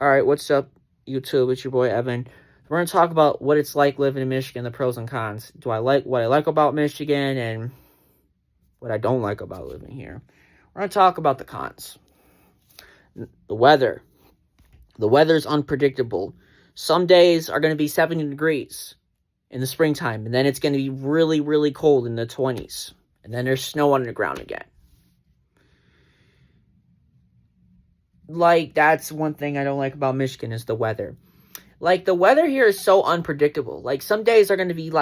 Alright, what's up, YouTube? It's your boy Evan. We're going to talk about what it's like living in Michigan, the pros and cons. Do I like what I like about Michigan and what I don't like about living here? We're going to talk about the cons. The weather. The weather's unpredictable. Some days are going to be 70 degrees in the springtime, and then it's going to be really, really cold in the 20s. And then there's snow on the ground again. That's one thing I don't like about Michigan is the weather. The weather here is so unpredictable. Some days are going to be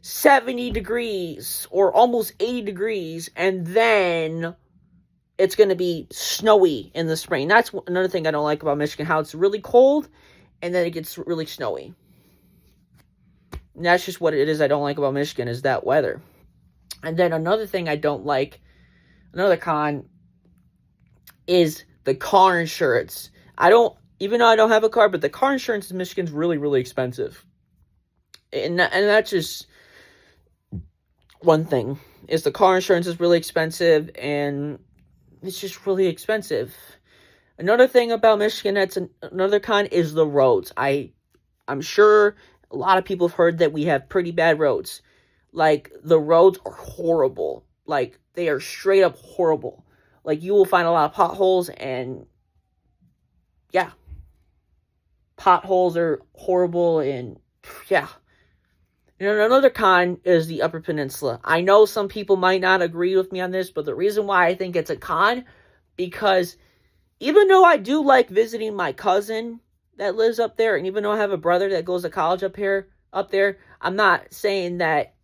70 degrees or almost 80 degrees, and then it's going to be snowy in the spring. That's another thing I don't like about Michigan, how it's really cold, and then it gets really snowy. And that's just what it is I don't like about Michigan, is that weather. And then another thing I don't like, another con, is the car insurance. Even though I don't have a car, but the car insurance in Michigan's really, really expensive. And that's just one thing, is the car insurance is really expensive, and it's just really expensive. Another thing about Michigan that's another con is the roads. I'm sure a lot of people have heard that we have pretty bad roads. The roads are horrible. They are straight up horrible. You will find a lot of potholes, and yeah. Potholes are horrible, and yeah. And another con is the Upper Peninsula. I know some people might not agree with me on this, but the reason why I think it's a con, because even though I do like visiting my cousin that lives up there, and even though I have a brother that goes to college up there, I'm not saying that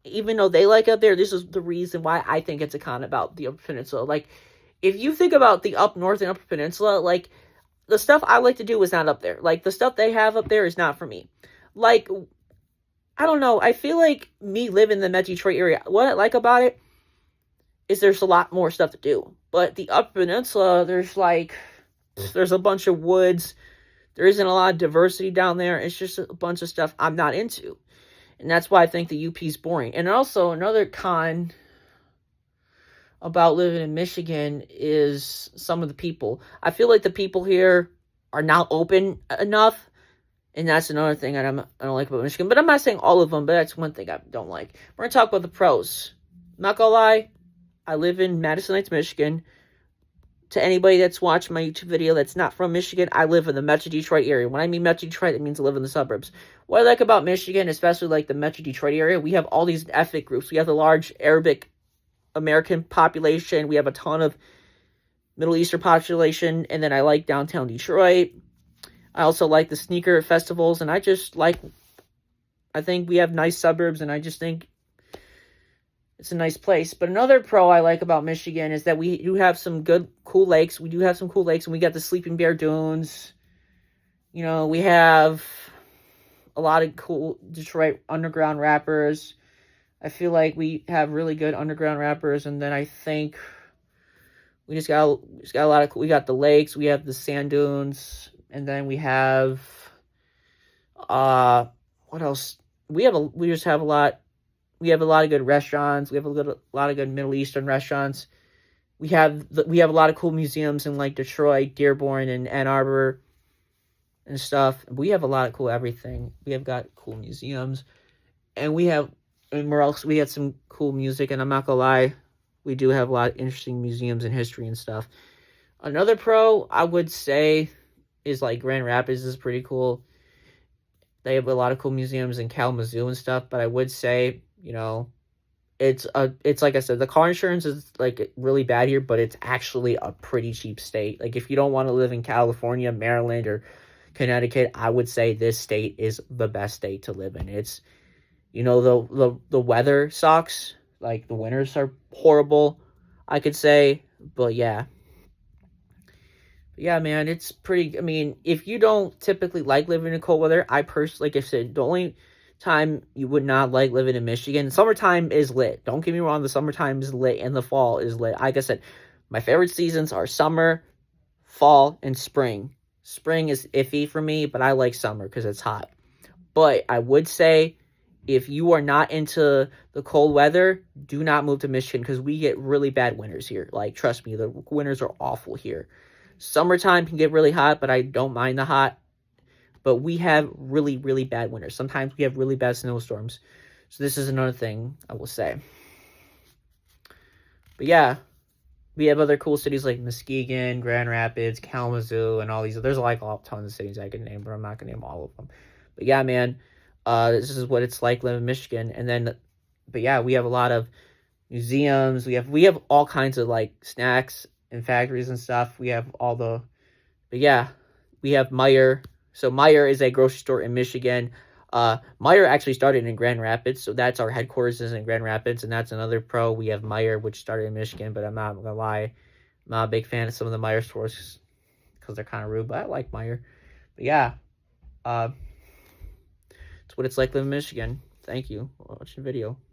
even though they like up there, this is the reason why I think it's a con about the Upper Peninsula. If you think about the up north and Upper Peninsula, the stuff I like to do is not up there. The stuff they have up there is not for me. I don't know. I feel like me living in the Metro Detroit area, what I like about it is there's a lot more stuff to do. But the Upper Peninsula, there's a bunch of woods. There isn't a lot of diversity down there. It's just a bunch of stuff I'm not into. And that's why I think the UP is boring. And also, another con about living in Michigan is some of the people. I feel like the people here are not open enough. And that's another thing I don't like about Michigan. But I'm not saying all of them, but that's one thing I don't like. We're going to talk about the pros. I'm not going to lie. I live in Madison Heights, Michigan. To anybody that's watched my YouTube video that's not from Michigan, I live in the Metro Detroit area. When I mean Metro Detroit, it means I live in the suburbs. What I like about Michigan, especially the Metro Detroit area, we have all these ethnic groups. We have the large Arabic American population. We have a ton of Middle Eastern population. And then I like downtown Detroit. I also like the sneaker festivals. And I think we have nice suburbs. And I just think it's a nice place. But another pro I like about Michigan is that we do have some good, cool lakes. We do have some cool lakes. And we got the Sleeping Bear Dunes. We have a lot of cool Detroit underground rappers. I feel like we have really good underground rappers, and then I think we just got a lot of. We got the lakes, we have the sand dunes, and then we have what else? We just have a lot. We have a lot of good restaurants. We have a lot of good Middle Eastern restaurants. We have a lot of cool museums in Detroit, Dearborn, and Ann Arbor, and stuff. We have a lot of cool everything. We have got cool museums, and we have some cool music, and I'm not gonna lie, we do have a lot of interesting museums and history and stuff. Another pro I would say is Grand Rapids is pretty cool. They have a lot of cool museums in Kalamazoo and stuff, but I would say, it's like I said, the car insurance is really bad here, but it's actually a pretty cheap state. If you don't want to live in California, Maryland, or Connecticut, I would say this state is the best state to live in. It's the weather sucks. The winters are horrible, I could say. But yeah. Yeah, man, it's pretty. I mean, if you don't typically like living in cold weather, I personally, like I said, the only time you would not like living in Michigan, summertime is lit. Don't get me wrong, the summertime is lit and the fall is lit. Like I said, my favorite seasons are summer, fall, and spring. Spring is iffy for me, but I like summer because it's hot. But I would say, if you are not into the cold weather, do not move to Michigan because we get really bad winters here. Trust me, the winters are awful here. Summertime can get really hot, but I don't mind the hot. But we have really, really bad winters. Sometimes we have really bad snowstorms. So this is another thing I will say. But yeah, we have other cool cities like Muskegon, Grand Rapids, Kalamazoo, and all these. There's like tons of cities I can name, but I'm not gonna name all of them. But yeah, man, this is what it's like living in Michigan. And then, but yeah, we have a lot of museums. We have all kinds of like snacks and factories and stuff. We have all the, but yeah, we have Meijer. So Meijer is a grocery store in Michigan. Meijer actually started in Grand Rapids, so that's our headquarters is in Grand Rapids, and that's another pro. We have Meijer, which started in Michigan, but I'm not gonna lie, I'm not a big fan of some of the Meijer stores because they're kind of rude, but I like Meijer. But yeah, it's what it's like living in Michigan. Thank you for watching the video.